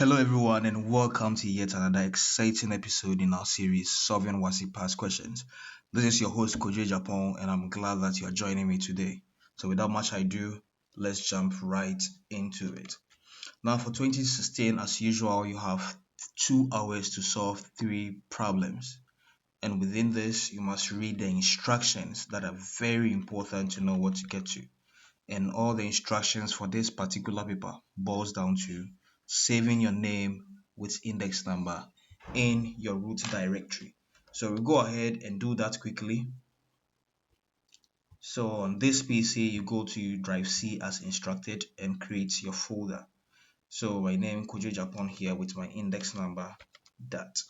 Hello everyone and welcome to yet another exciting episode in our series Solving WASSCE Past Questions. This is your host Agyapong and I'm glad that you are joining me today. So without much ado, let's jump right into it. Now for 2016, as usual, you have 2 hours to solve 3 problems. And within this, you must read the instructions that are very important to know what to get to. And all the instructions for this particular paper boils down to saving your name with index number in your root directory. So we'll go ahead and do that quickly. So on this PC, you go to drive C as instructed and create your folder. So my name Kwadwo Agyapong here with my index number that.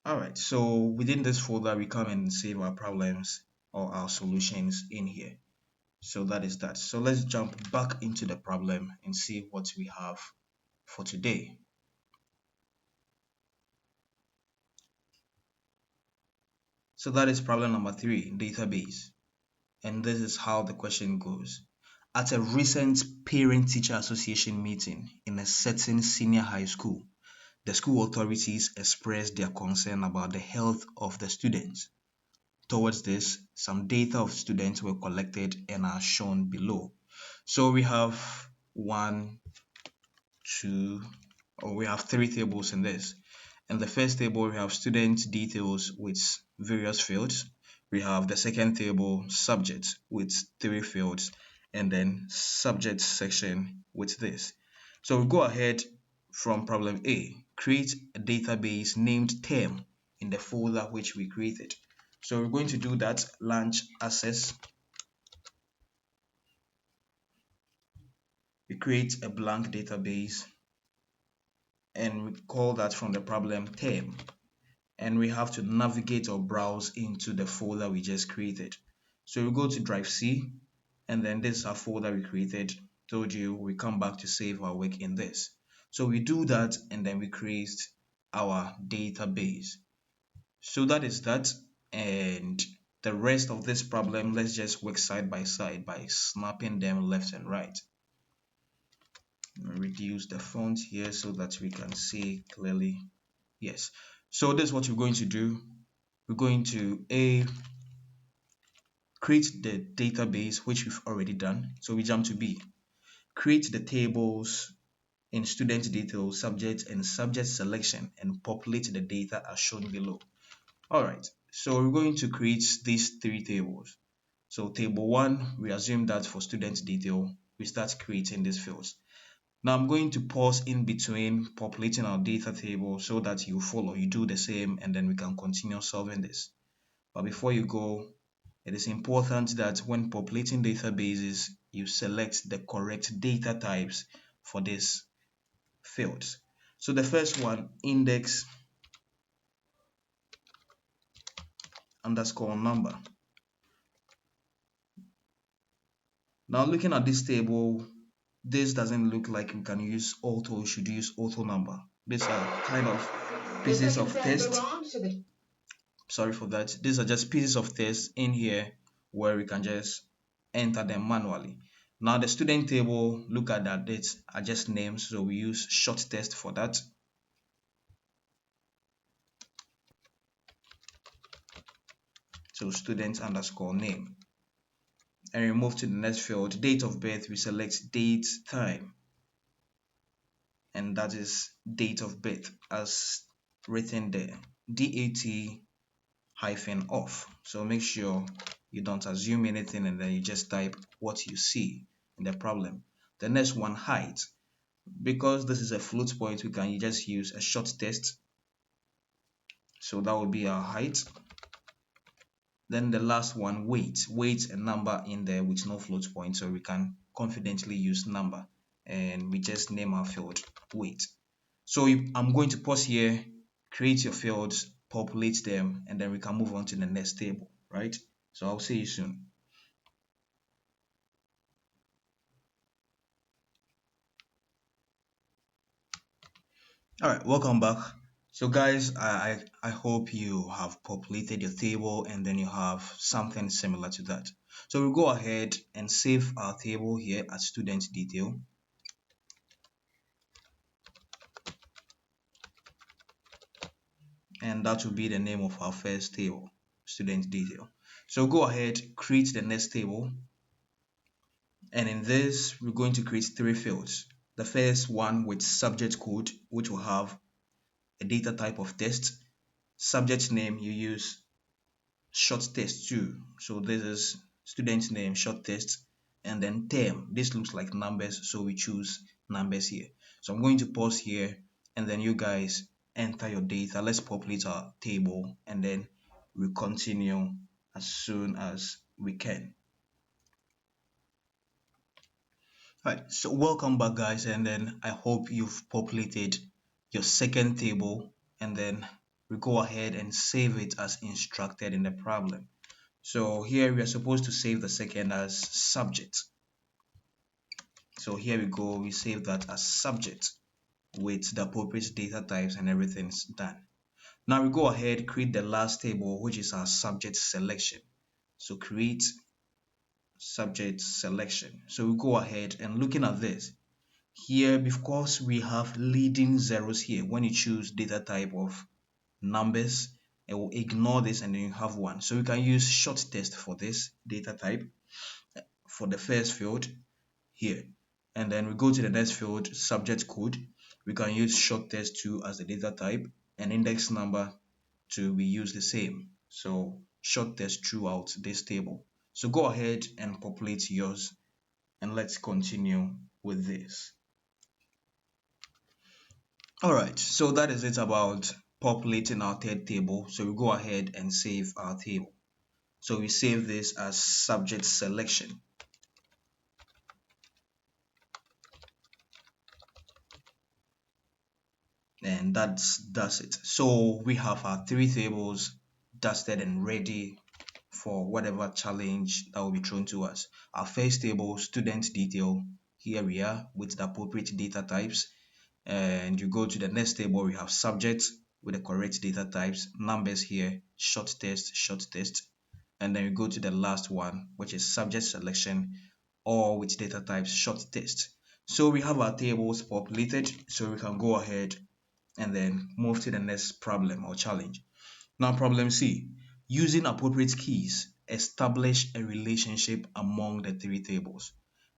Alright, so within this folder, we come and save our problems or our solutions in here. So that is that. So let's jump back into the problem and see what we have for today. So that is problem number 3, database. And this is how the question goes. At a recent parent-teacher association meeting in a certain senior high school, the school authorities expressed their concern about the health of the students. Towards this, some data of students were collected and are shown below. So we have we have 3 tables in this. In the first table, we have student details with various fields. We have the second table, subject with 3 fields, and then subject section with this. So we go ahead from problem A, create a database named term in the folder which we created. So we're going to do that, launch access. We create a blank database and we call that from the problem term. And we have to navigate or browse into the folder we just created. So we go to drive C and then this is our folder we created. Told you we come back to save our work in this. So we do that and then we create our database. So that is that, and the rest of this problem, let's just work side by side by snapping them left and right. Reduce the font here so that we can see clearly. Yes, so this is what we're going to do. We're going to create the database, which we've already done. So we jump to B, create the tables in student details, subject and subject selection, and populate the data as shown below. All right, so we're going to create these 3 tables. So table 1, we assume that for student detail, we start creating these fields. Now I'm going to pause in between populating our data table so that you follow, you do the same, and then we can continue solving this. But before you go, it is important that when populating databases, you select the correct data types for these fields. So the first one, index underscore number. Now looking at this table, this doesn't look like we can use auto, we should use auto number. These are kind of pieces of text. Sorry for that. These are just pieces of text in here where we can just enter them manually. Now the student table, look at that, it's are just names, so we use short text for that. So student underscore name. And we move to the next field, date of birth, we select date time. And that is date of birth as written there, DAT hyphen off. So make sure you don't assume anything and then you just type what you see in the problem. The next one, height. Because this is a float point, we can just use a short text. So that will be our height. Then the last one, weight. Weight a number in there with no float point, so we can confidently use number. And we just name our field weight. So I'm going to pause here, create your fields, populate them, and then we can move on to the next table, right? So I'll see you soon. All right, welcome back. So guys, I hope you have populated your table and then you have something similar to that. So we'll go ahead and save our table here at student detail. And that will be the name of our first table, student detail. So go ahead, create the next table. And in this, we're going to create three fields. The first one with subject code, which will have a data type of text. Subject name, you use short text too. So this is student name, short text, and then term. This looks like numbers, so we choose numbers here. So I'm going to pause here, and then you guys enter your data. Let's populate our table, and then we continue as soon as we can. Right, so welcome back guys, and then I hope you've populated your second table, and then we go ahead and save it as instructed in the problem. So here we are supposed to save the second as subject. So here we go, we save that as subject with the appropriate data types and everything's done. Now we go ahead, create the last table, which is our subject selection. So create subject selection. So we go ahead and looking at this, here, because we have leading zeros here, when you choose data type of numbers, it will ignore this and then you have one. So we can use short text for this data type for the first field here. And then we go to the next field, subject code. We can use short text 2 as the data type, and index number to be used the same. So short text throughout this table. So go ahead and populate yours, and let's continue with this. Alright, so that is it about populating our third table. So we go ahead and save our table. So we save this as subject selection. And that's it. So we have our three tables dusted and ready for whatever challenge that will be thrown to us. Our first table, student detail, here we are with the appropriate data types. And you go to the next table, we have subject with the correct data types, numbers here, short text, and then you go to the last one, which is subject selection, or with data types short text. So we have our tables populated, so we can go ahead and then move to the next problem or challenge. Now, problem C, using appropriate keys, establish a relationship among the three tables.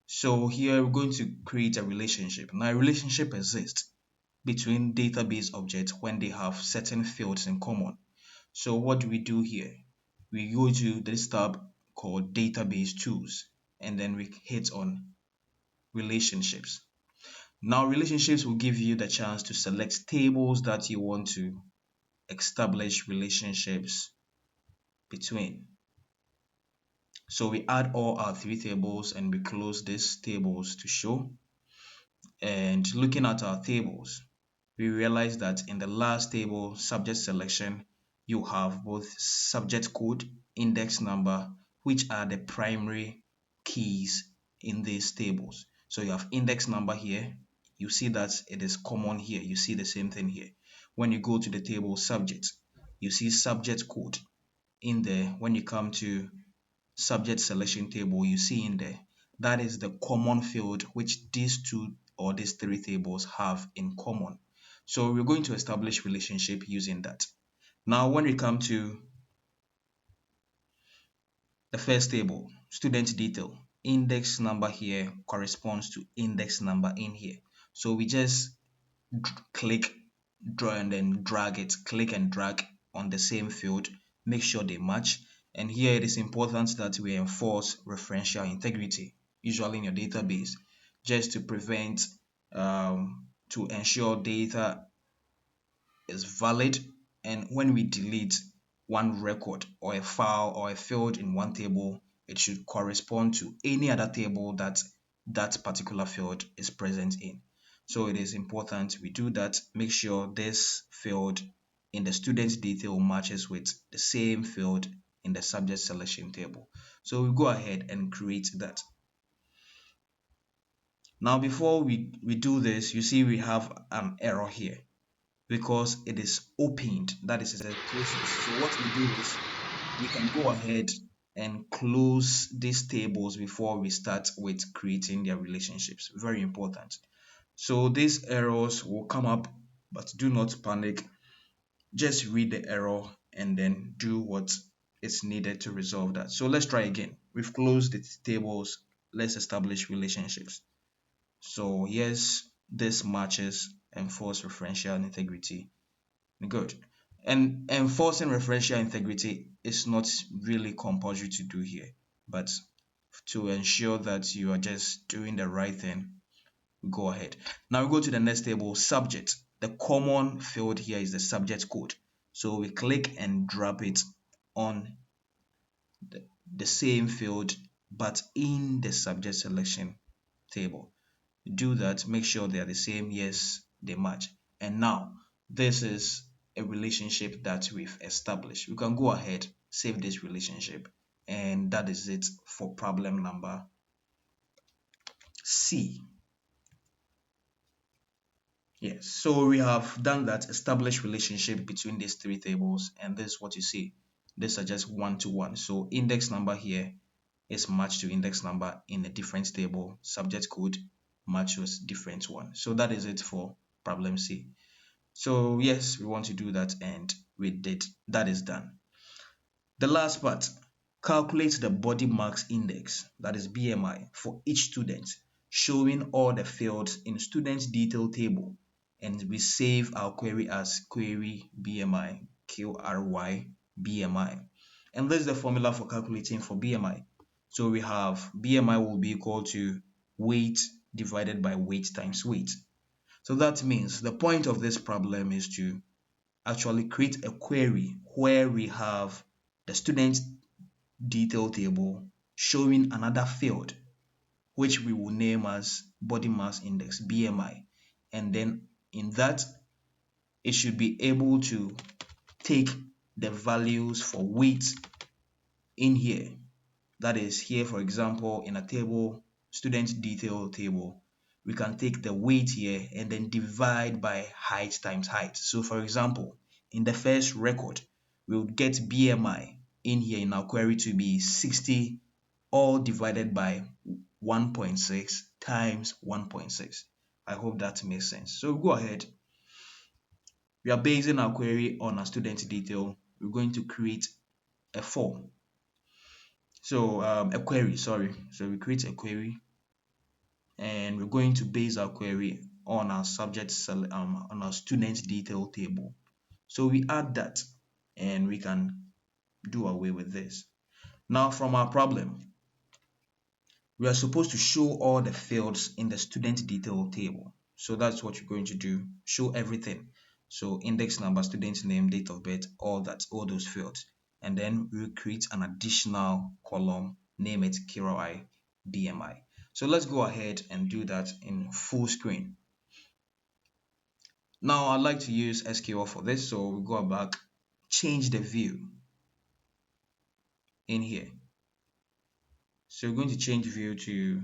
So here we're going to create a relationship. Now, a relationship exists between database objects when they have certain fields in common. So what do we do here? We go to this tab called database tools, and then we hit on relationships. Now, relationships will give you the chance to select tables that you want to establish relationships between. So we add all our three tables and we close these tables to show. And looking at our tables, we realize that in the last table, subject selection, you have both subject code, index number, which are the primary keys in these tables. So you have index number here. You see that it is common here. You see the same thing here. When you go to the table subject, you see subject code in there. When you come to subject selection table, you see in there, that is the common field which these two or these three tables have in common. So we're going to establish relationship using that. Now, when we come to the first table, student detail, index number here corresponds to index number in here. So we just click, draw, and then drag it, click and drag on the same field, make sure they match. And here it is important that we enforce referential integrity, usually in your database, just to prevent, to ensure data is valid. And when we delete one record or a file or a field in one table, it should correspond to any other table that that particular field is present in. So it is important we do that. Make sure this field in the student detail matches with the same field in the subject selection table. So we go ahead and create that. Now, before we do this, you see we have an error here because it is opened, that is a process. So what we do is we can go ahead and close these tables before we start with creating their relationships. Very important. So these errors will come up, but do not panic. Just read the error and then do what is needed to resolve that. So let's try again. We've closed the tables. Let's establish relationships. So yes, this matches enforce referential integrity. Good. And enforcing referential integrity is not really compulsory to do here, but to ensure that you are just doing the right thing, go ahead. Now we go to the next table, subject. The common field here is the subject code. So we click and drop it on the same field, but in the subject selection table. Do that, make sure they are the same. Yes, they match. And now this is a relationship that we've established. We can go ahead, save this relationship, and that is it for problem number C. Yes, so we have done that, established relationship between these three tables, and this is what you see. These are just one-to-one. So index number here is matched to index number in a different table. Subject code matches different one. So that is it for problem C. So yes, we want to do that, and we did. That is done. The last part, calculate the body mass index, that is BMI, for each student, showing all the fields in student detail table. And we save our query as query BMI, QRY BMI. And this is the formula for calculating for BMI. So we have BMI will be equal to weight divided by weight times weight. So that means the point of this problem is to actually create a query where we have the student detail table showing another field which we will name as body mass index, BMI. And then in that, it should be able to take the values for weight in here. That is here, for example, in a table, student detail table, we can take the weight here and then divide by height times height. So for example, in the first record, we'll get BMI in here in our query to be 60, all divided by 1.6 times 1.6. I hope that makes sense. So go ahead. We are basing our query on our student detail. We're going to create a form. So a query, sorry. So we create a query, and we're going to base our query on our on our student detail table. So we add that, and we can do away with this. Now from our problem, we are supposed to show all the fields in the student detail table. So that's what you're going to do. Show everything. So index number, student name, date of birth, all that, all those fields. And then we'll create an additional column, name it QRI BMI. So let's go ahead and do that in full screen. Now I'd like to use SQL for this. So we'll go back, change the view in here. So we're going to change view to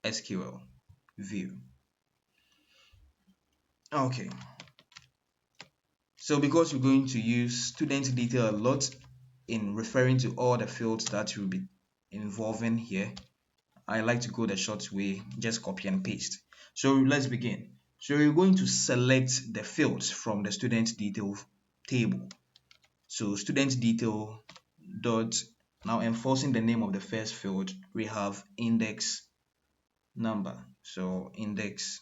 SQL view. Okay. So because we're going to use student detail a lot in referring to all the fields that will be involving here, I like to go the short way, just copy and paste. So let's begin. So we're going to select the fields from the student detail table. So student detail dot, now enforcing the name of the first field, we have index number. So index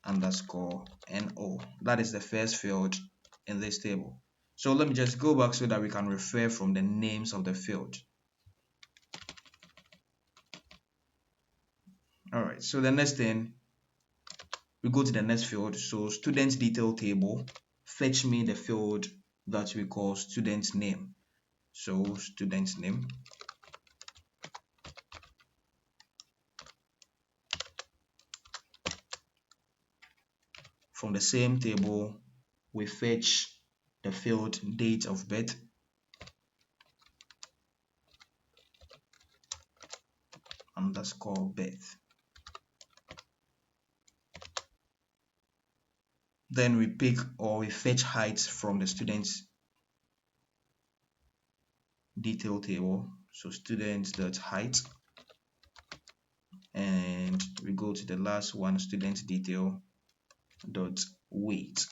underscore NO. That is the first field in this table. So let me just go back so that we can refer from the names of the field. All right, so the next thing, we go to the next field. So student detail table, fetch me the field that we call student name. So student name. From the same table, we fetch the field date of birth. Underscore birth. Then we pick or we fetch height from the student's detail table. So student.height, and we go to the last one, student detail dot weight.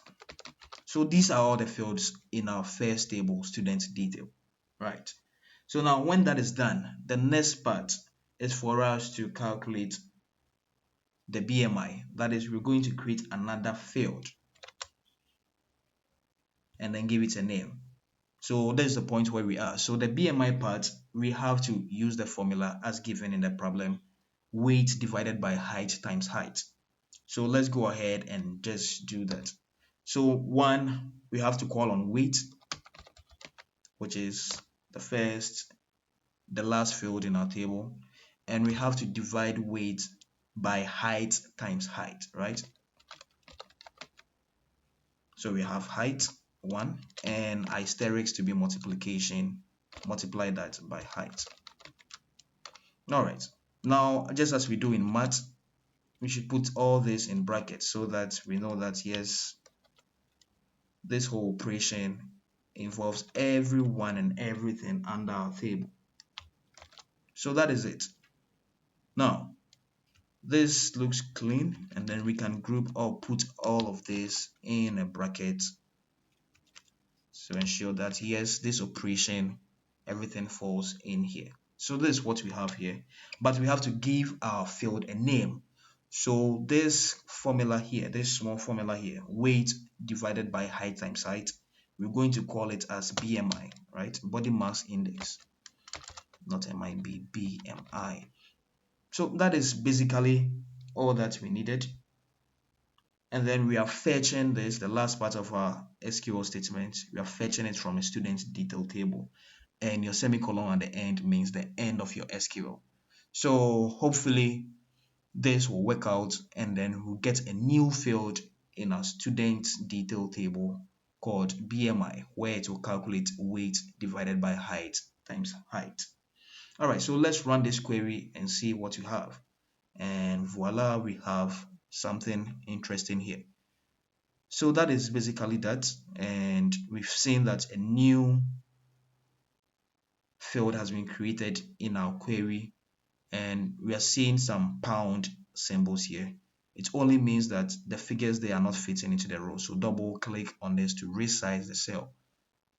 So these are all the fields in our first table, student detail, right? So now when that is done, the next part is for us to calculate the BMI. That is, we're going to create another field and then give it a name. So that's the point where we are. So the BMI part, we have to use the formula as given in the problem, weight divided by height times height. So let's go ahead and just do that. So one, we have to call on weight, which is the last field in our table, and we have to divide weight by height times height, right? So we have height 1 and asterisk to be multiplication, multiply that by height. All right, now just as we do in math, we should put all this in brackets so that we know that yes, this whole operation involves everyone and everything under our table. So that is it. Now this looks clean, and then we can group or put all of this in a bracket to ensure that yes, this operation, everything falls in here. So this is what we have here, but we have to give our field a name. So this formula here, this small formula here, weight divided by height times height, we're going to call it as BMI, right? Body mass index, not MIB, BMI. So that is basically all that we needed. And then we are fetching this, the last part of our SQL statement, we are fetching it from a student detail table, and your semicolon at the end means the end of your SQL. So hopefully this will work out, and then we'll get a new field in our student detail table called BMI, where it will calculate weight divided by height times height. All right, so let's run this query and see what you have. And voila, we have something interesting here. So that is basically that, and we've seen that a new field has been created in our query, and we are seeing some pound symbols here. It only means that the figures, they are not fitting into the row. So double click on this to resize the cell,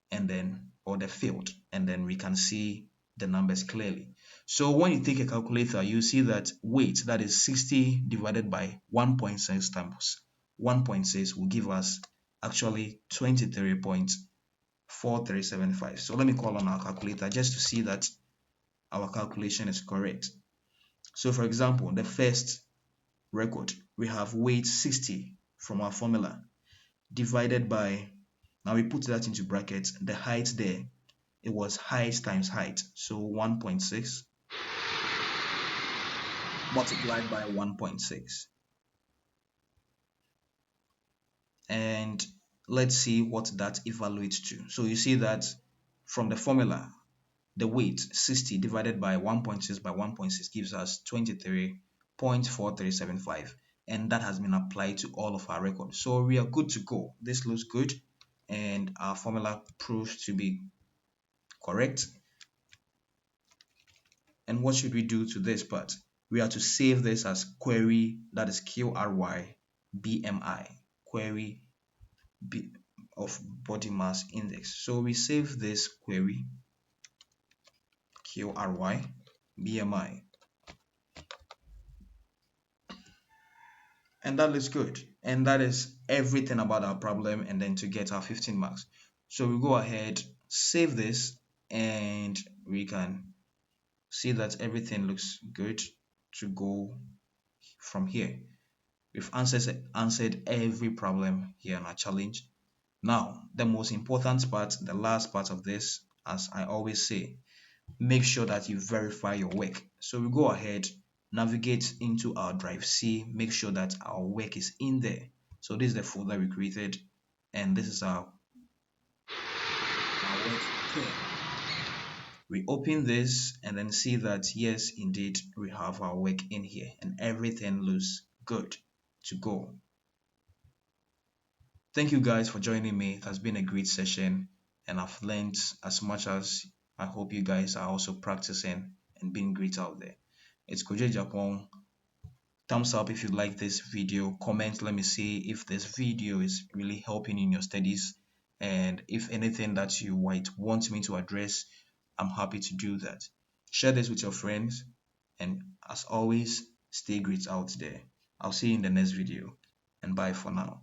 and then, or the field, and then we can see the numbers clearly. So when you take a calculator, you see that weight, that is 60 divided by 1.6 times 1.6 will give us actually 23.4375. So let me call on our calculator just to see that our calculation is correct. So for example, the first record, we have weight 60 from our formula divided by, now we put that into brackets, the height there, it was height times height, so 1.6 multiplied by 1.6, and let's see what that evaluates to. So you see that from the formula, the weight 60 divided by 1.6 by 1.6 gives us 23.4375, and that has been applied to all of our records. So we are good to go. This looks good, and our formula proves to be correct. And what should we do to this part? We are to save this as query, that is QRY BMI, query of body mass index. So we save this query QRY BMI, and that looks good, and that is everything about our problem, and then to get our 15 marks. So we go ahead, save this, and we can see that everything looks good to go from here. We've answered every problem here in our challenge. Now, the most important part, the last part of this, as I always say, make sure that you verify your work. So we go ahead, navigate into our drive C, make sure that our work is in there. So this is the folder we created, and this is our work here. We open this and then see that yes, indeed, we have our work in here, and everything looks good to go. Thank you guys for joining me. It has been a great session, and I've learned as much as I hope you guys are also practicing and being great out there. It's Kwadwo Agyapong. Thumbs up if you like this video. Comment, let me see if this video is really helping in your studies, and if anything that you might want me to address, I'm happy to do that. Share this with your friends, and as always, stay great out there. I'll see you in the next video, and bye for now.